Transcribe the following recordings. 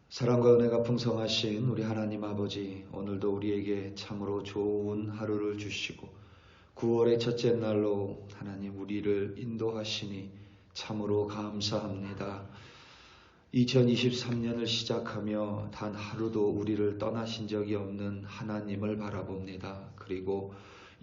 사랑과 은혜가 풍성하신 우리 하나님 아버지, 오늘도 우리에게 참으로 좋은 하루를 주시고 9월의 첫째 날로 하나님 우리를 인도하시니 참으로 감사합니다. 2023년을 시작하며 단 하루도 우리를 떠나신 적이 없는 하나님을 바라봅니다. 그리고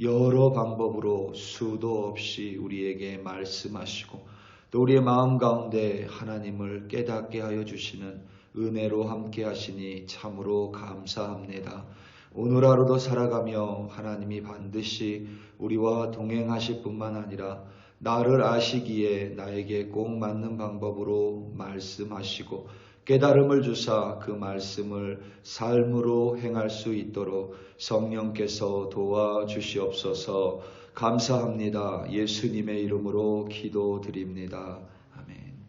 여러 방법으로 수도 없이 우리에게 말씀하시고 또 우리의 마음 가운데 하나님을 깨닫게 하여 주시는 은혜로 함께 하시니 참으로 감사합니다. 오늘 하루도 살아가며 하나님이 반드시 우리와 동행하실 뿐만 아니라 나를 아시기에 나에게 꼭 맞는 방법으로 말씀하시고 깨달음을 주사 그 말씀을 삶으로 행할 수 있도록 성령께서 도와주시옵소서. 감사합니다. 예수님의 이름으로 기도드립니다. 아멘.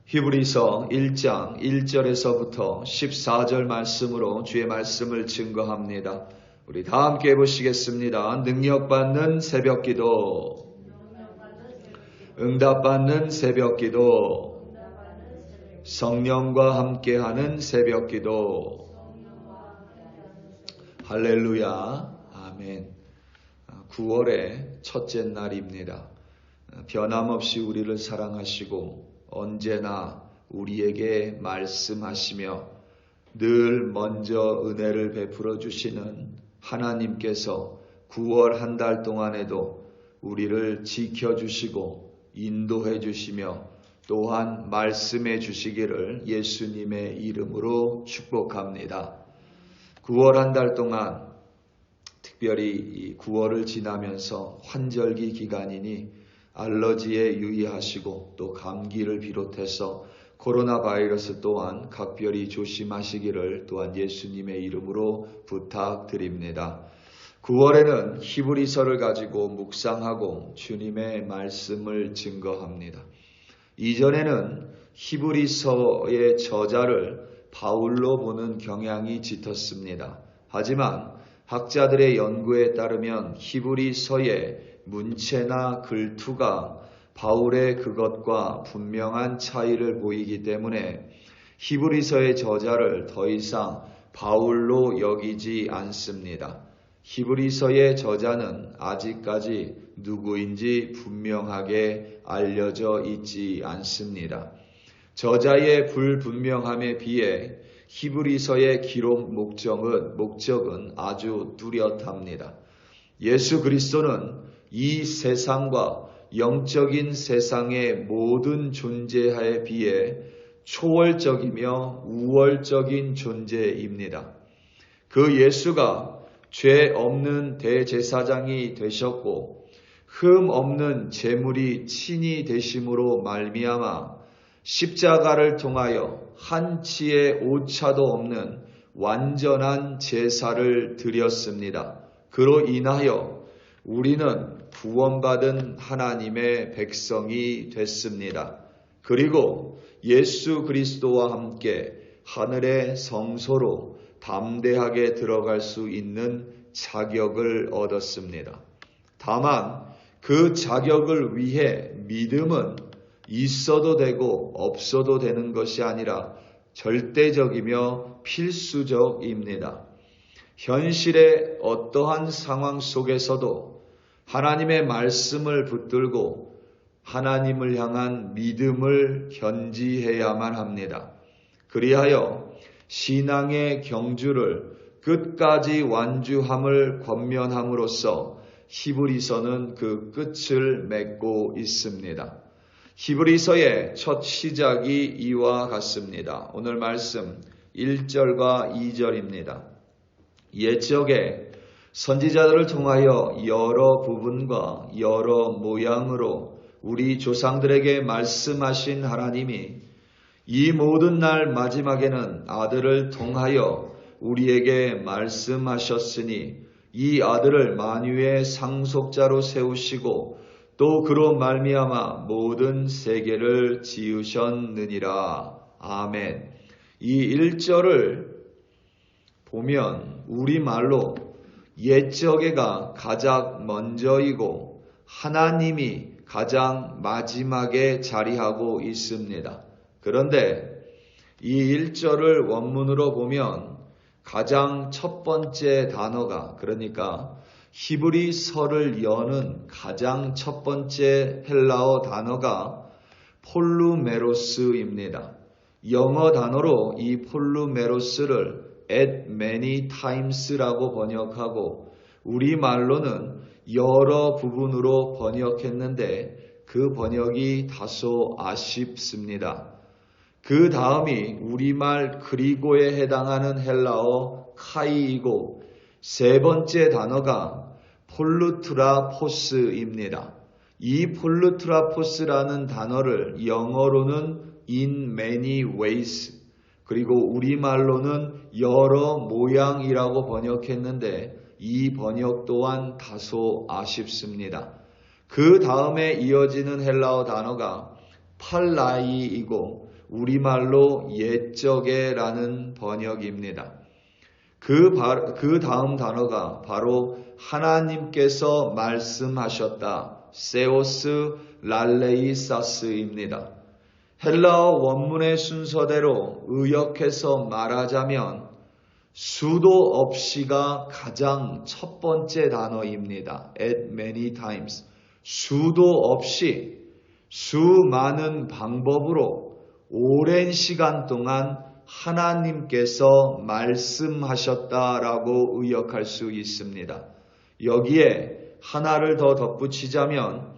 히브리서 1장 1절에서부터 14절 말씀으로 주의 말씀을 증거합니다. 우리 다 함께 해보시겠습니다. 능력받는 새벽기도, 응답받는 새벽기도, 성령과 함께하는 새벽기도. 할렐루야. 아멘. 9월의 첫째 날입니다. 변함없이 우리를 사랑하시고 언제나 우리에게 말씀하시며 늘 먼저 은혜를 베풀어 주시는 하나님께서 9월 한 달 동안에도 우리를 지켜주시고 인도해 주시며 또한 말씀해 주시기를 예수님의 이름으로 축복합니다. 9월 한 달 동안 특별히 이 9월을 지나면서 환절기 기간이니 알러지에 유의하시고 또 감기를 비롯해서 코로나 바이러스 또한 각별히 조심하시기를 또한 예수님의 이름으로 부탁드립니다. 9월에는 히브리서를 가지고 묵상하고 주님의 말씀을 증거합니다. 이전에는 히브리서의 저자를 바울로 보는 경향이 짙었습니다. 하지만 학자들의 연구에 따르면 히브리서의 문체나 글투가 바울의 그것과 분명한 차이를 보이기 때문에 히브리서의 저자를 더 이상 바울로 여기지 않습니다. 히브리서의 저자는 아직까지 누구인지 분명하게 알려져 있지 않습니다. 저자의 불분명함에 비해 히브리서의 기록 목적은 아주 뚜렷합니다. 예수 그리스도는 이 세상과 영적인 세상의 모든 존재에 비해 초월적이며 우월적인 존재입니다. 그 예수가 죄 없는 대제사장이 되셨고 흠 없는 제물이 친히 되심으로 말미암아 십자가를 통하여 한치의 오차도 없는 완전한 제사를 드렸습니다. 그로 인하여 우리는 구원받은 하나님의 백성이 됐습니다. 그리고 예수 그리스도와 함께 하늘의 성소로 담대하게 들어갈 수 있는 자격을 얻었습니다. 다만 그 자격을 위해 믿음은 있어도 되고 없어도 되는 것이 아니라 절대적이며 필수적입니다. 현실의 어떠한 상황 속에서도 하나님의 말씀을 붙들고 하나님을 향한 믿음을 견지해야만 합니다. 그리하여 신앙의 경주를 끝까지 완주함을 권면함으로써 히브리서는 그 끝을 맺고 있습니다. 히브리서의 첫 시작이 이와 같습니다. 오늘 말씀 1절과 2절입니다. 옛적에 선지자들을 통하여 여러 부분과 여러 모양으로 우리 조상들에게 말씀하신 하나님이 이 모든 날 마지막에는 아들을 통하여 우리에게 말씀하셨으니 이 아들을 만유의 상속자로 세우시고 또 그로 말미암아 모든 세계를 지으셨느니라. 아멘. 이 1절을 보면 우리말로 옛적에가 가장 먼저이고 하나님이 가장 마지막에 자리하고 있습니다. 그런데 이 1절을 원문으로 보면 가장 첫 번째 단어가, 그러니까 히브리서를 여는 가장 첫 번째 헬라어 단어가 폴루메로스입니다. 영어 단어로 이 폴루메로스를 at many times라고 번역하고 우리말로는 여러 부분으로 번역했는데 그 번역이 다소 아쉽습니다. 그 다음이 우리말 그리고에 해당하는 헬라어 카이이고 세 번째 단어가 폴루트라포스입니다. 이 폴루트라포스라는 단어를 영어로는 in many ways 그리고 우리말로는 여러 모양이라고 번역했는데 이 번역 또한 다소 아쉽습니다. 그 다음에 이어지는 헬라어 단어가 팔라이이고 우리말로 옛적에라는 번역입니다. 그 다음 단어가 바로 하나님께서 말씀하셨다. 세오스 랄레이사스입니다. 헬라어 원문의 순서대로 의역해서 말하자면 수도 없이가 가장 첫 번째 단어입니다. at many times. 수도 없이 수많은 방법으로 오랜 시간 동안 하나님께서 말씀하셨다라고 의역할 수 있습니다. 여기에 하나를 더 덧붙이자면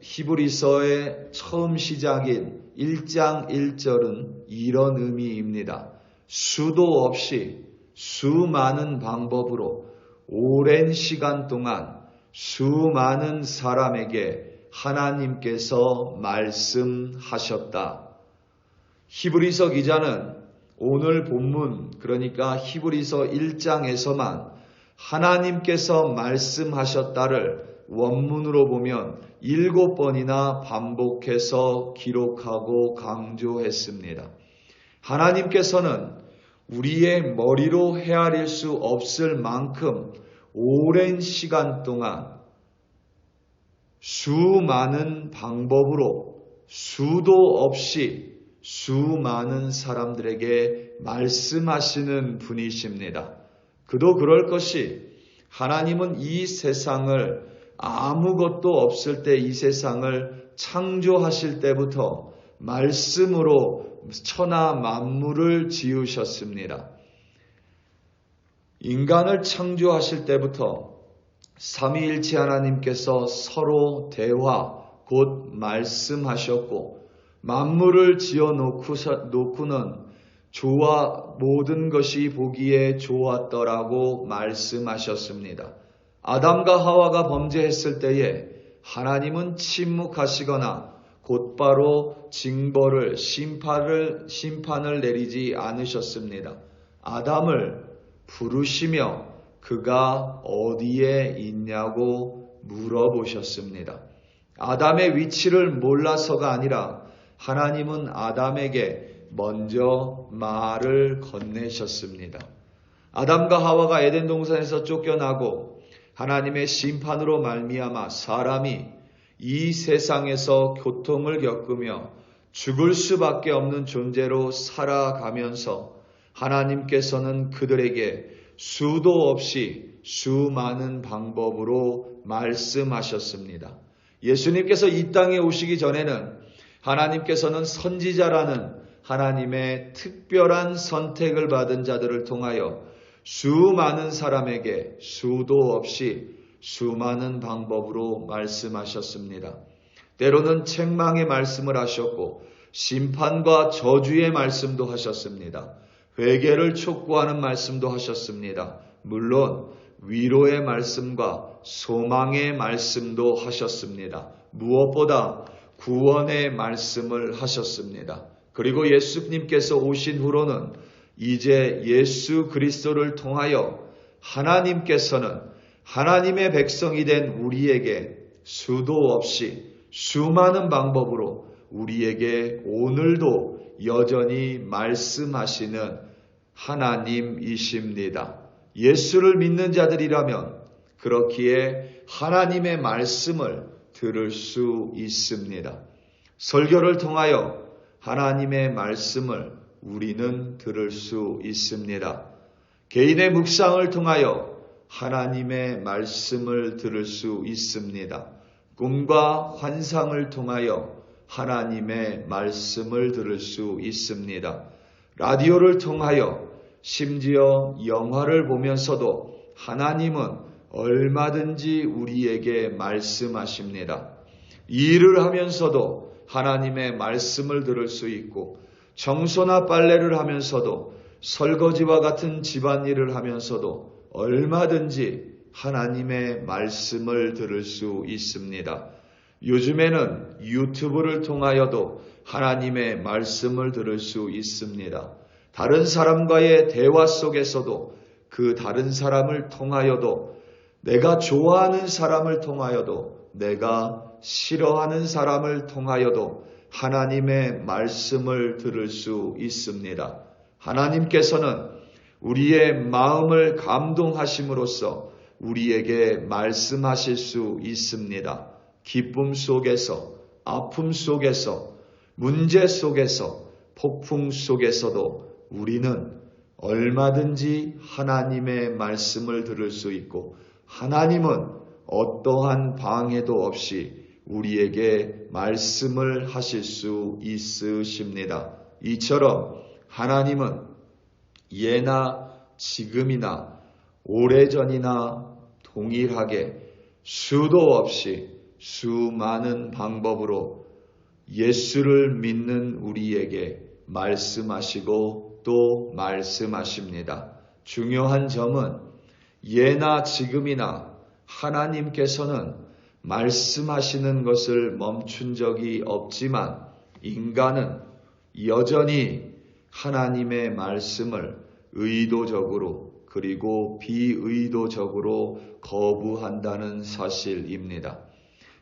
히브리서의 처음 시작인 1장 1절은 이런 의미입니다. 수도 없이 수많은 방법으로 오랜 시간 동안 수많은 사람에게 하나님께서 말씀하셨다. 히브리서 기자는 오늘 본문 그러니까 히브리서 1장에서만 하나님께서 말씀하셨다를 원문으로 보면 7번이나 반복해서 기록하고 강조했습니다. 하나님께서는 우리의 머리로 헤아릴 수 없을 만큼 오랜 시간 동안 수많은 방법으로 수도 없이 수많은 사람들에게 말씀하시는 분이십니다. 그도 그럴 것이 하나님은 이 세상을 아무것도 없을 때 이 세상을 창조하실 때부터 말씀으로 천하 만물을 지으셨습니다. 인간을 창조하실 때부터 삼위일체 하나님께서 서로 대화 곧 말씀하셨고 만물을 지어놓고는 모든 것이 보기에 좋았더라고 말씀하셨습니다. 아담과 하와가 범죄했을 때에 하나님은 침묵하시거나 곧바로 징벌을 심판을 내리지 않으셨습니다. 아담을 부르시며 그가 어디에 있냐고 물어보셨습니다. 아담의 위치를 몰라서가 아니라 하나님은 아담에게 먼저 말을 건네셨습니다. 아담과 하와가 에덴 동산에서 쫓겨나고 하나님의 심판으로 말미암아 사람이 이 세상에서 고통을 겪으며 죽을 수밖에 없는 존재로 살아가면서 하나님께서는 그들에게 수도 없이 수많은 방법으로 말씀하셨습니다. 예수님께서 이 땅에 오시기 전에는 하나님께서는 선지자라는 하나님의 특별한 선택을 받은 자들을 통하여 수많은 사람에게 수도 없이 수많은 방법으로 말씀하셨습니다. 때로는 책망의 말씀을 하셨고 심판과 저주의 말씀도 하셨습니다. 회개를 촉구하는 말씀도 하셨습니다. 물론 위로의 말씀과 소망의 말씀도 하셨습니다. 무엇보다 구원의 말씀을 하셨습니다. 그리고 예수님께서 오신 후로는 이제 예수 그리스도를 통하여 하나님께서는 하나님의 백성이 된 우리에게 수도 없이 수많은 방법으로 우리에게 오늘도 여전히 말씀하시는 하나님이십니다. 예수를 믿는 자들이라면 그렇기에 하나님의 말씀을 들을 수 있습니다. 설교를 통하여 하나님의 말씀을 우리는 들을 수 있습니다. 개인의 묵상을 통하여 하나님의 말씀을 들을 수 있습니다. 꿈과 환상을 통하여 하나님의 말씀을 들을 수 있습니다. 라디오를 통하여 심지어 영화를 보면서도 하나님은 얼마든지 우리에게 말씀하십니다. 일을 하면서도 하나님의 말씀을 들을 수 있고, 청소나 빨래를 하면서도, 설거지와 같은 집안일을 하면서도 얼마든지 하나님의 말씀을 들을 수 있습니다. 요즘에는 유튜브를 통하여도 하나님의 말씀을 들을 수 있습니다. 다른 사람과의 대화 속에서도, 그 다른 사람을 통하여도, 내가 좋아하는 사람을 통하여도, 내가 싫어하는 사람을 통하여도 하나님의 말씀을 들을 수 있습니다. 하나님께서는 우리의 마음을 감동하심으로써 우리에게 말씀하실 수 있습니다. 기쁨 속에서, 아픔 속에서, 문제 속에서, 폭풍 속에서도 우리는 얼마든지 하나님의 말씀을 들을 수 있고, 하나님은 어떠한 방해도 없이 우리에게 말씀을 하실 수 있으십니다. 이처럼 하나님은 예나 지금이나 오래전이나 동일하게 수도 없이 수많은 방법으로 예수를 믿는 우리에게 말씀하시고 또 말씀하십니다. 중요한 점은 예나 지금이나 하나님께서는 말씀하시는 것을 멈춘 적이 없지만, 인간은 여전히 하나님의 말씀을 의도적으로 그리고 비의도적으로 거부한다는 사실입니다.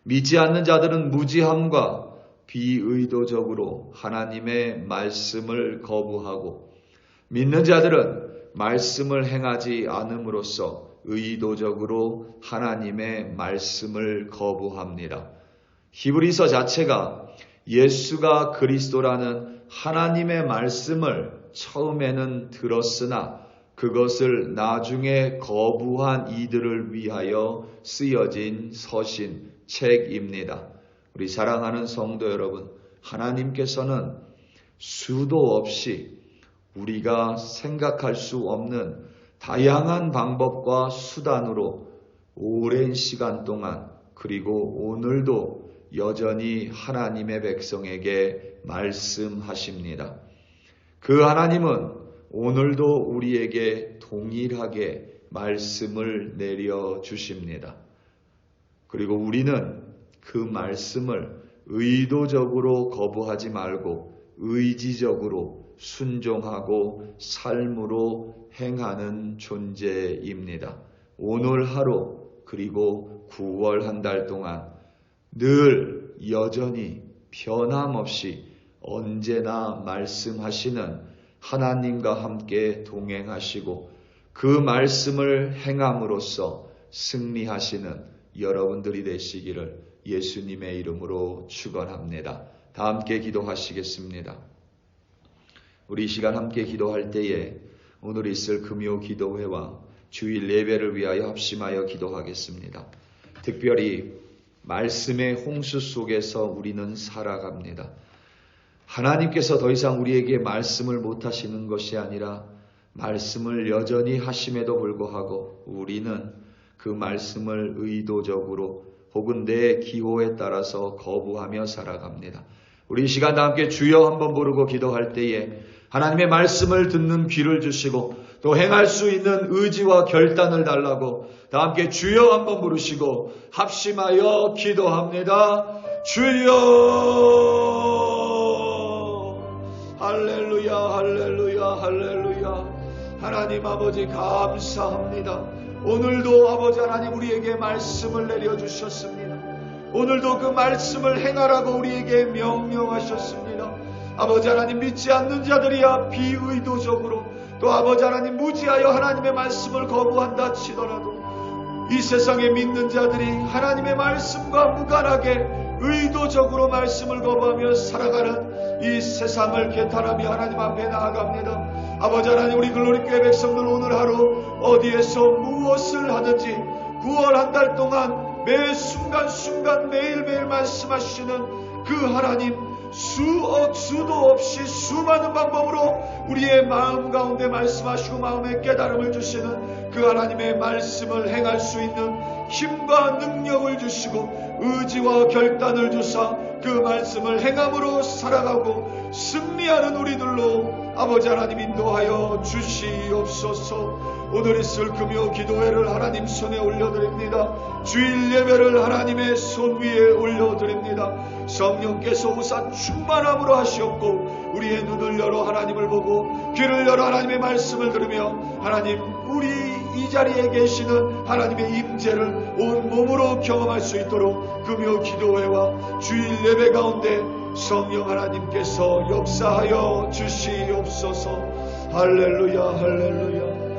믿지 않는 자들은 무지함과 비의도적으로 하나님의 말씀을 거부하고, 믿는 자들은 말씀을 행하지 않음으로써 의도적으로 하나님의 말씀을 거부합니다. 히브리서 자체가 예수가 그리스도라는 하나님의 말씀을 처음에는 들었으나 그것을 나중에 거부한 이들을 위하여 쓰여진 서신 책입니다. 우리 사랑하는 성도 여러분, 하나님께서는 수도 없이 우리가 생각할 수 없는 다양한 방법과 수단으로 오랜 시간 동안, 그리고 오늘도 여전히 하나님의 백성에게 말씀하십니다. 그 하나님은 오늘도 우리에게 동일하게 말씀을 내려주십니다. 그리고 우리는 그 말씀을 의도적으로 거부하지 말고 의지적으로 순종하고 삶으로 행하는 존재입니다. 오늘 하루 그리고 9월 한 달 동안 늘 여전히 변함없이 언제나 말씀하시는 하나님과 함께 동행하시고 그 말씀을 행함으로써 승리하시는 여러분들이 되시기를 예수님의 이름으로 축원합니다. 다 함께 기도하시겠습니다. 우리 이 시간 함께 기도할 때에 오늘 있을 금요 기도회와 주일 예배를 위하여 합심하여 기도하겠습니다. 특별히 말씀의 홍수 속에서 우리는 살아갑니다. 하나님께서 더 이상 우리에게 말씀을 못하시는 것이 아니라 말씀을 여전히 하심에도 불구하고 우리는 그 말씀을 의도적으로 혹은 내 기호에 따라서 거부하며 살아갑니다. 우리 이 시간 다 함께 주여 한번 부르고 기도할 때에 하나님의 말씀을 듣는 귀를 주시고 또 행할 수 있는 의지와 결단을 달라고 다 함께 주여 한번 부르시고 합심하여 기도합니다. 주여, 할렐루야, 할렐루야, 할렐루야. 하나님 아버지 감사합니다. 오늘도 아버지 하나님 우리에게 말씀을 내려주셨습니다. 오늘도 그 말씀을 행하라고 우리에게 명령하셨습니다. 아버지 하나님 믿지 않는 자들이야 비의도적으로 또 아버지 하나님 무지하여 하나님의 말씀을 거부한다 치더라도 이 세상에 믿는 자들이 하나님의 말씀과 무관하게 의도적으로 말씀을 거부하며 살아가는 이 세상을 개탄하며 하나님 앞에 나아갑니다. 아버지 하나님, 우리 글로리교회 백성들 오늘 하루 어디에서 무엇을 하든지 9월 한 달 동안 매 순간순간 매일매일 말씀하시는 그 하나님, 수도 없이 수많은 방법으로 우리의 마음 가운데 말씀하시고 마음의 깨달음을 주시는 그 하나님의 말씀을 행할 수 있는 힘과 능력을 주시고 의지와 결단을 주사 그 말씀을 행함으로 살아가고 승리하는 우리들로 아버지 하나님 인도하여 주시옵소서. 오늘 있을 금요 기도회를 하나님 손에 올려드립니다. 주일 예배를 하나님의 손 위에 올려드립니다. 성령께서 우사 충만함으로 하시옵고 우리의 눈을 열어 하나님을 보고 귀를 열어 하나님의 말씀을 들으며 하나님, 우리 이 자리에 계시는 하나님의 임재를 온 몸으로 경험할 수 있도록 금요 기도회와 주일 예배 가운데 성령 하나님께서 역사하여 주시옵소서. 할렐루야, 할렐루야.